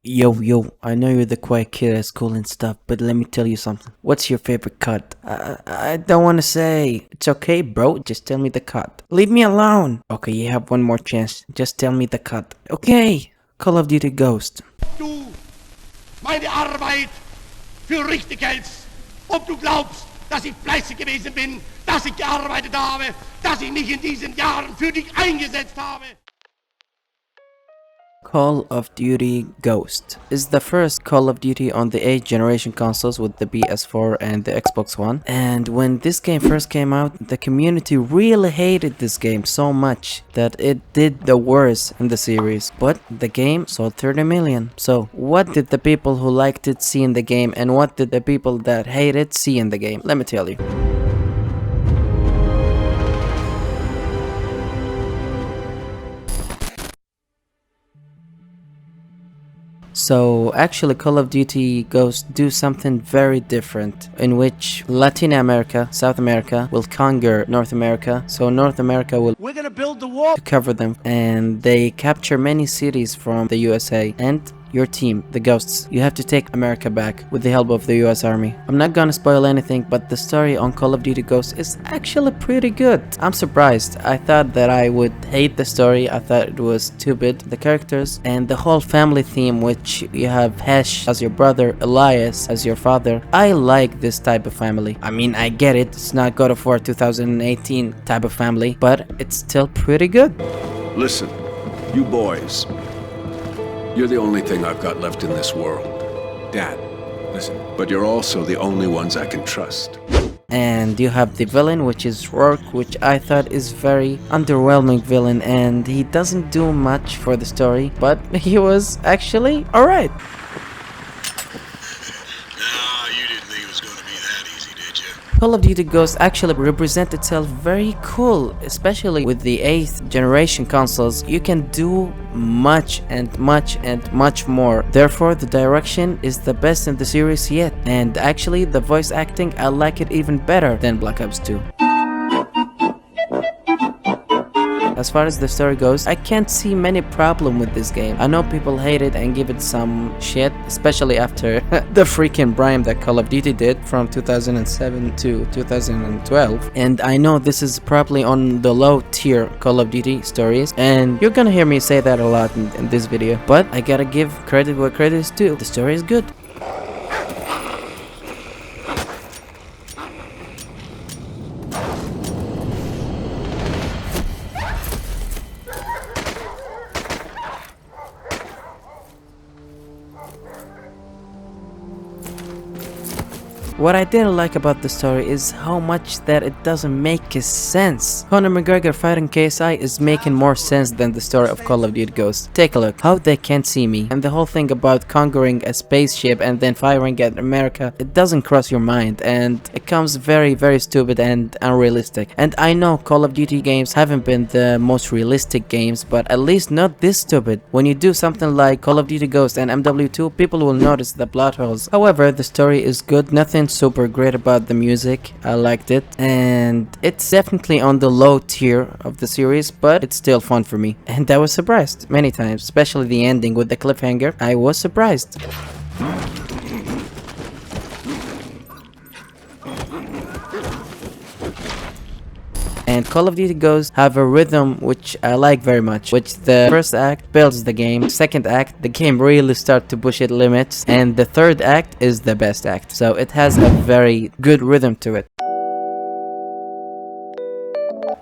Yo, I know you're the quiet kid at school and stuff, but let me tell you something. What's your favorite cut? I don't want to say. It's okay, bro. Just tell me the cut. Leave me alone. Okay, you have one more chance. Just tell me the cut. Okay. Call of Duty Ghost. Du meine Arbeit für richtig hältst, ob du glaubst, dass ich fleißig gewesen bin, dass ich gearbeitet habe, dass ich mich in diesen Jahren für dich eingesetzt habe. Call of Duty Ghost is the first Call of Duty on the 8th generation consoles with the PS4 and the Xbox One. And when this game first came out, the community really hated this game so much that it did the worst in the series. But the game sold 30 million. So what did the people who liked it see in the game, and what did the people that hate it see in the game? Let me tell you. So actually Call of Duty Ghost do something very different, in which Latin America, South America will conquer North America. So North America will We're gonna build the wall. to cover them, and they capture many cities from the USA. And your team, the Ghosts, you have to take America back with the help of the US Army. I'm not gonna spoil anything, but the story on Call of Duty Ghosts is actually pretty good. I'm surprised. I thought that I would hate the story. I thought it was stupid. The characters and the whole family theme, which you have Hesh as your brother, Elias as your father. I like this type of family. I mean, I get it. It's not God of War 2018 type of family, but it's still pretty good. Listen, you boys. You're the only thing I've got left in this world. Dad, listen. But you're also the only ones I can trust. And you have the villain, which is Rourke, which I thought is very underwhelming villain, and he doesn't do much for the story, but he was actually alright. No, you didn't think it was going to be that easy, did you? Call of Duty Ghost actually represent itself very cool, especially with the 8th generation consoles. You can do much more. Therefore, the direction is the best in the series yet. And actually, the voice acting, I like it even better than Black Ops 2. As far as the story goes, I can't see many problem with this game. I know people hate it and give it some shit, especially after the freaking Brian that Call of Duty did from 2007 to 2012. And I know this is probably on the low tier Call of Duty stories, and you're gonna hear me say that a lot in this video. But I gotta give credit where credit is due. The story is good. What I didn't like about the story is how much that it doesn't make sense. Conor McGregor fighting KSI is making more sense than the story of Call of Duty Ghost. Take a look, how they can't see me, and the whole thing about conquering a spaceship and then firing at America, it doesn't cross your mind, and it comes very stupid and unrealistic. And I know Call of Duty games haven't been the most realistic games, but at least not this stupid. When you do something like Call of Duty Ghost and MW2, people will notice the plot holes. However, the story is good, nothing super great about the music. I liked it, and it's definitely on the low tier of the series, but it's still fun for me. And I was surprised many times, especially the ending with the cliffhanger. I was surprised. And Call of Duty Ghosts have a rhythm which I like very much, which the first act builds the game, second act the game really starts to push its limits, and the third act is the best act. So it has a very good rhythm to it.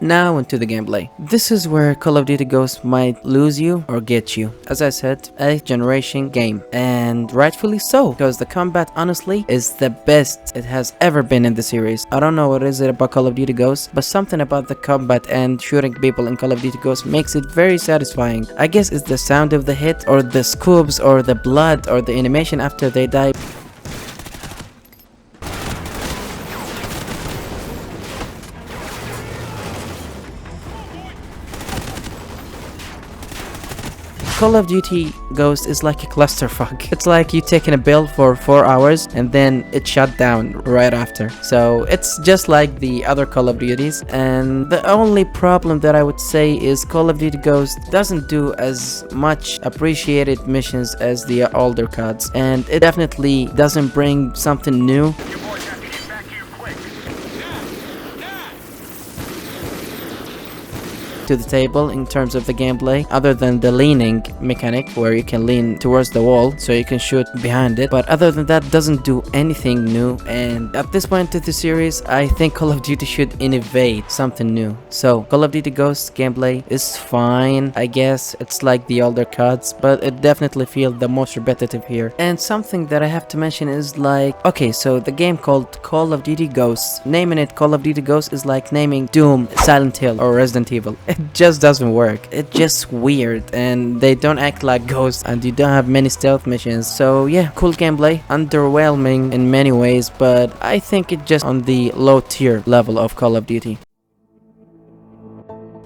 Now into the gameplay. This is where Call of Duty Ghosts might lose you or get you. As I said, 8th generation game, and rightfully so, because the combat honestly is the best it has ever been in the series. I don't know what is it about Call of Duty Ghosts, but something about the combat and shooting people in Call of Duty Ghosts makes it very satisfying. I guess it's the sound of the hit, or the scoops, or the blood, or the animation after they die. Call of Duty Ghost is like a clusterfuck. It's like you taking a build for 4 hours and then it shut down right after. So it's just like the other Call of Duties, and the only problem that I would say is Call of Duty Ghost doesn't do as much appreciated missions as the older CODs, and it definitely doesn't bring something new. To the table in terms of the gameplay, other than the leaning mechanic where you can lean towards the wall so you can shoot behind it, but other than that doesn't do anything new. And at this point of the series, I think Call of Duty should innovate something new. So Call of Duty Ghost gameplay is fine, I guess. It's like the older CODs, but it definitely feels the most repetitive here. And something that I have to mention is like, okay, so the game called Call of Duty Ghosts, naming it Call of Duty Ghosts is like naming Doom, Silent Hill, or Resident Evil. It just doesn't work. It's just weird, and they don't act like ghosts, and you don't have many stealth missions. So yeah, cool gameplay, underwhelming in many ways, but I think it's just on the low tier level of Call of Duty.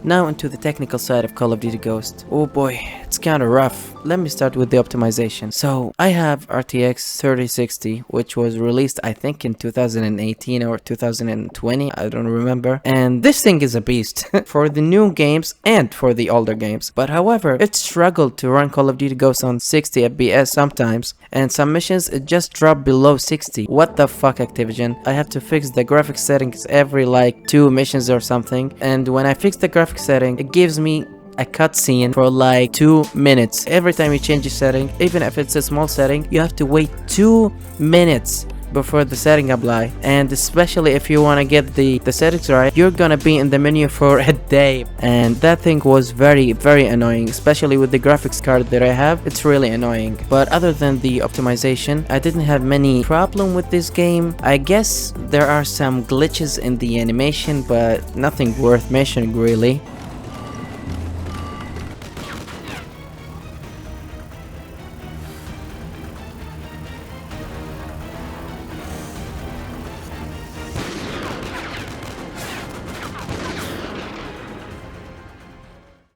Now into the technical side of Call of Duty Ghost. Oh boy, it's kinda rough. Let me start with the optimization. So I have RTX 3060, which was released I think in 2018 or 2020, I don't remember. And this thing is a beast for the new games and for the older games. But however, it struggled to run Call of Duty Ghost on 60 FPS sometimes, and some missions it just dropped below 60. What the fuck, Activision? I have to fix the graphics settings every like 2 missions or something, and when I fix the graphics setting, it gives me a cutscene for like 2 minutes. Every time you change your setting, even if it's a small setting, you have to wait 2 minutes before the setting apply. And especially if you want to get the settings right, you're gonna be in the menu for a day, and that thing was very annoying, especially with the graphics card that I have. It's really annoying. But other than the optimization, I didn't have many problem with this game. I guess there are some glitches in the animation, but nothing worth mentioning really.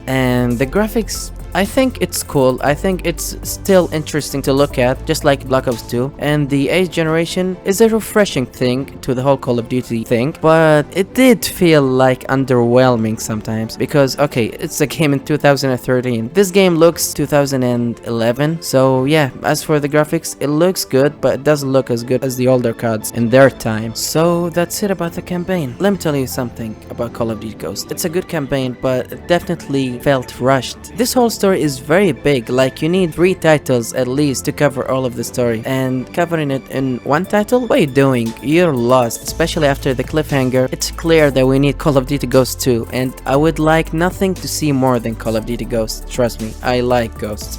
And the graphics, I think it's cool. I think it's still interesting to look at, just like Black Ops 2. And the age generation is a refreshing thing to the whole Call of Duty thing, but it did feel like underwhelming sometimes, because okay, it's a game in 2013. This game looks 2011, so yeah, as for the graphics, it looks good, but it doesn't look as good as the older CODs in their time. So that's it about the campaign. Let me tell you something about Call of Duty Ghost. It's a good campaign, but it definitely felt rushed. This whole story is very big, like you need 3 titles at least to cover all of the story, and covering it in 1 title? What are you doing? You're lost, especially after the cliffhanger. It's clear that we need Call of Duty Ghost 2, and I would like nothing to see more than Call of Duty Ghost. Trust me, I like Ghosts.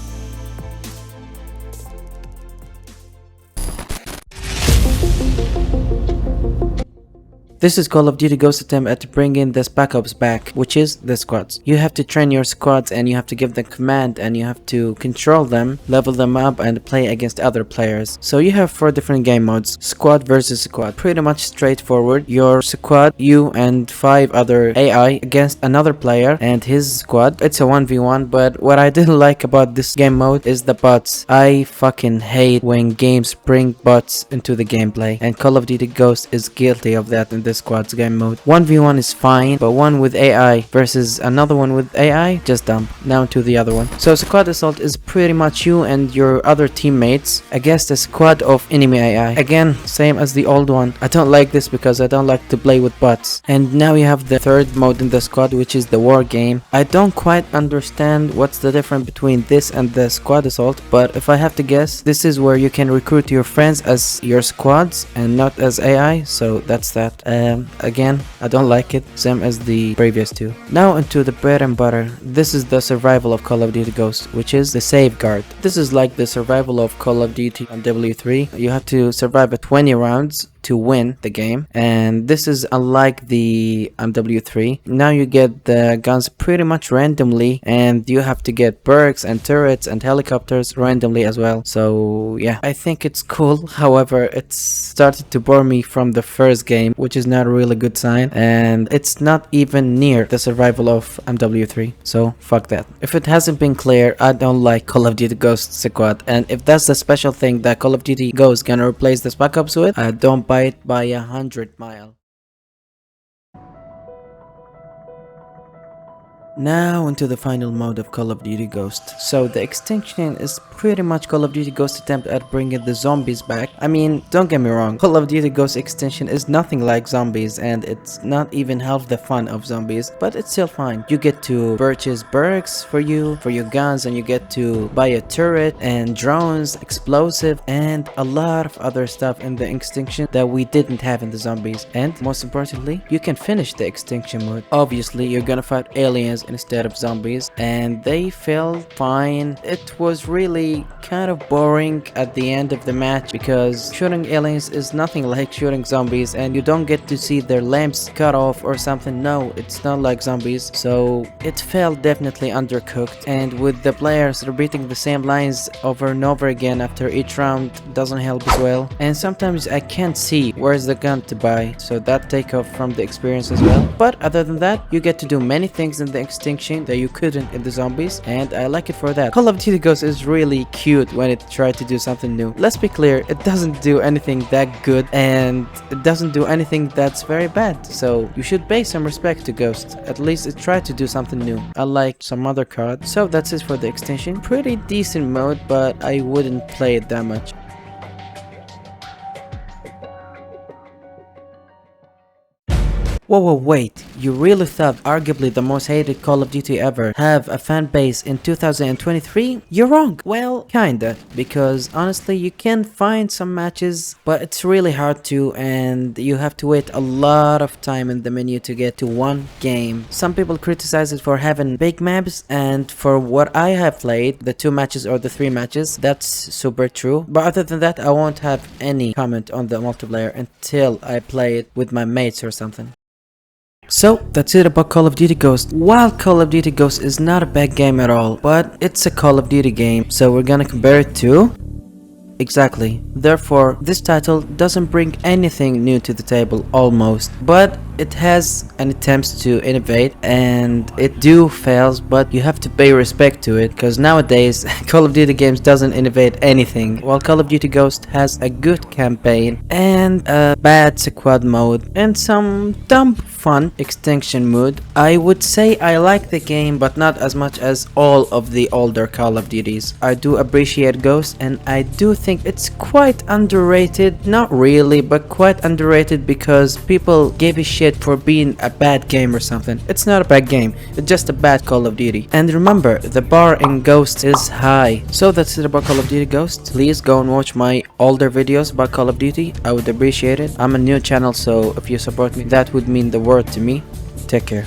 This is Call of Duty Ghost attempt at bringing the Spec Ops back, which is the squads. You have to train your squads, and you have to give them command, and you have to control them, level them up, and play against other players. So you have 4 different game modes. Squad versus squad. Pretty much straightforward. Your squad, you and 5 other AI against another player and his squad. It's a 1v1, but what I didn't like about this game mode is the bots. I fucking hate when games bring bots into the gameplay, and Call of Duty Ghost is guilty of that in this squads game mode. 1v1 is fine, but one with AI versus another one with AI, just dump. Now to the other one. So squad assault is pretty much you and your other teammates against a squad of enemy AI. Again, same as the old one. I don't like this because I don't like to play with bots. And now you have the third mode in the squad, which is the war game. I don't quite understand what's the difference between this and the squad assault, but if I have to guess, this is where you can recruit your friends as your squads and not as AI, so that's that. Again, I don't like it, same as the previous 2. Now into the bread and butter. This is the survival of Call of Duty Ghost, which is the safeguard. This is like the survival of Call of Duty on W3. You have to survive 20 rounds to win the game, and this is unlike the MW3. Now you get the guns pretty much randomly, and you have to get perks and turrets and helicopters randomly as well. So yeah, I think it's cool. However, it's started to bore me from the first game, which is not a really good sign, and it's not even near the survival of MW3. So fuck that. If it hasn't been clear, I don't like Call of Duty Ghost Squad, and if that's the special thing that Call of Duty Ghost gonna replace the Spec Ops with, I don't buy it by 100 miles. Now into the final mode of Call of Duty Ghost. So the Extinction is pretty much Call of Duty Ghost attempt at bringing the zombies back. I mean, don't get me wrong, Call of Duty Ghost Extinction is nothing like zombies, and it's not even half the fun of zombies, but it's still fine. You get to purchase perks for your guns, and you get to buy a turret and drones, explosive, and a lot of other stuff in the Extinction that we didn't have in the zombies. And most importantly, you can finish the Extinction mode. Obviously, you're gonna fight aliens instead of zombies, and they felt fine. It was really kind of boring at the end of the match because shooting aliens is nothing like shooting zombies, and you don't get to see their lamps cut off or something. No, it's not like zombies, so it felt definitely undercooked, and with the players repeating the same lines over and over again after each round doesn't help as well. And sometimes I can't see where's the gun to buy, so that take off from the experience as well. But other than that, you get to do many things in the Extinction that you couldn't in the zombies, and I like it for that. Call of Duty Ghost is really cute when it tried to do something new. Let's be clear, it doesn't do anything that good, and it doesn't do anything that's very bad, so you should pay some respect to Ghost. At least it tried to do something new, unlike some other COD. So that's it for the Extinction. Pretty decent mode, but I wouldn't play it that much. Whoa, wait, you really thought arguably the most hated Call of Duty ever have a fan base in 2023? You're wrong. Well, kinda, because honestly you can find some matches, but it's really hard to, and you have to wait a lot of time in the menu to get to one game. Some people criticize it for having big maps, and for what I have played, the 2 matches or the 3 matches, that's super true. But other than that, I won't have any comment on the multiplayer until I play it with my mates or something. So that's it about Call of Duty Ghost. While Call of Duty Ghost is not a bad game at all, but it's a Call of Duty game, so we're gonna compare it to... Exactly. Therefore, this title doesn't bring anything new to the table almost, but it has an attempt to innovate, and it do fails, but you have to pay respect to it, because nowadays Call of Duty games doesn't innovate anything, while Call of Duty Ghost has a good campaign and a bad squad mode and some dumb fun Extinction mode. I would say I like the game, but not as much as all of the older Call of Duties. I do appreciate Ghost, and I do think it's quite underrated. Not really, but quite underrated, because people gave a shit for being a bad game or something. It's not a bad game, it's just a bad Call of Duty. And remember, the bar in Ghost is high. So that's it about Call of Duty Ghost. Please go and watch my older videos about Call of Duty. I would appreciate it. I'm a new channel, so if you support me, that would mean the world to me. Take care.